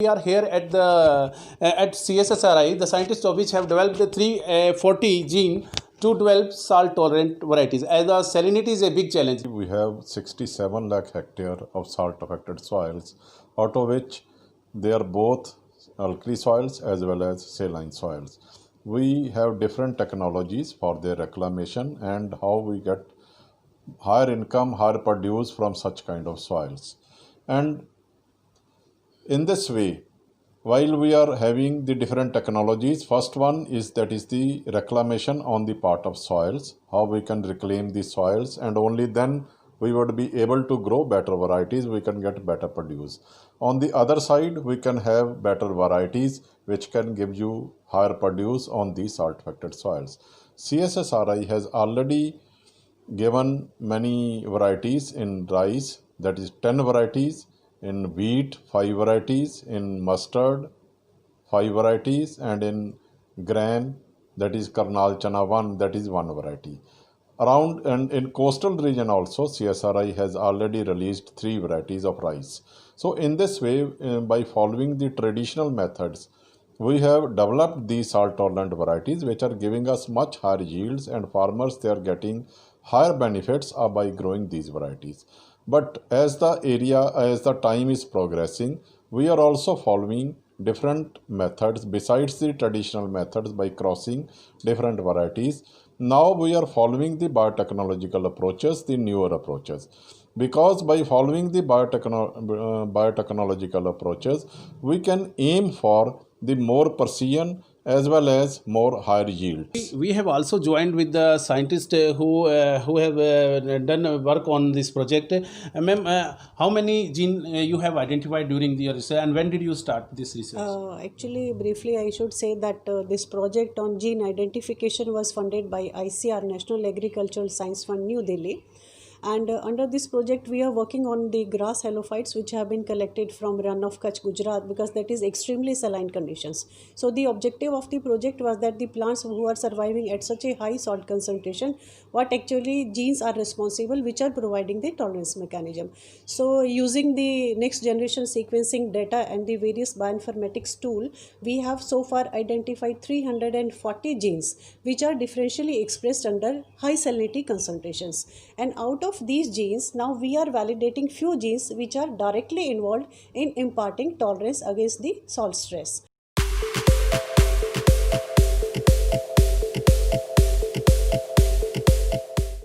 We are here at the at CSSRI, the scientists of which have developed the 340 gene to develop salt tolerant varieties, as the salinity is a big challenge. We have 67 lakh hectare of salt affected soils, out of which they are both alkali soils as well as saline soils. We have different technologies for their reclamation and how we get higher income, higher produce from such kind of soils. And in this way, while we are having the different technologies, first one is the reclamation on the part of soils, how we can reclaim the soils, and only then we would be able to grow better varieties, we can get better produce. On the other side, we can have better varieties which can give you higher produce on these salt affected soils. CSSRI has already given many varieties in rice, that is 10 varieties, in wheat 5 varieties, in mustard 5 varieties, and in grain, that is Karnal Chana 1, that is 1 variety. Around and in coastal region also, CSRI has already released 3 varieties of rice. So in this way, by following the traditional methods, we have developed these salt tolerant varieties which are giving us much higher yields, and farmers, they are getting higher benefits by growing these varieties. But as the time is progressing, we are also following different methods besides the traditional methods by crossing different varieties. Now we are following the biotechnological approaches, the newer approaches. Because by following the biotechnological approaches, we can aim for the more precision as well as more higher yields. We have also joined with the scientists who have done work on this project. Ma'am, how many gene you have identified during the research, and when did you start this research? Actually, briefly, I should say that this project on gene identification was funded by ICAR, National Agricultural Science Fund, New Delhi. And under this project, we are working on the grass halophytes which have been collected from run of Kutch, Gujarat, because that is extremely saline conditions. So the objective of the project was that the plants who are surviving at such a high salt concentration, what actually genes are responsible which are providing the tolerance mechanism. So using the next generation sequencing data and the various bioinformatics tool, we have so far identified 340 genes which are differentially expressed under high salinity concentrations. And out of these genes, now we are validating few genes which are directly involved in imparting tolerance against the salt stress.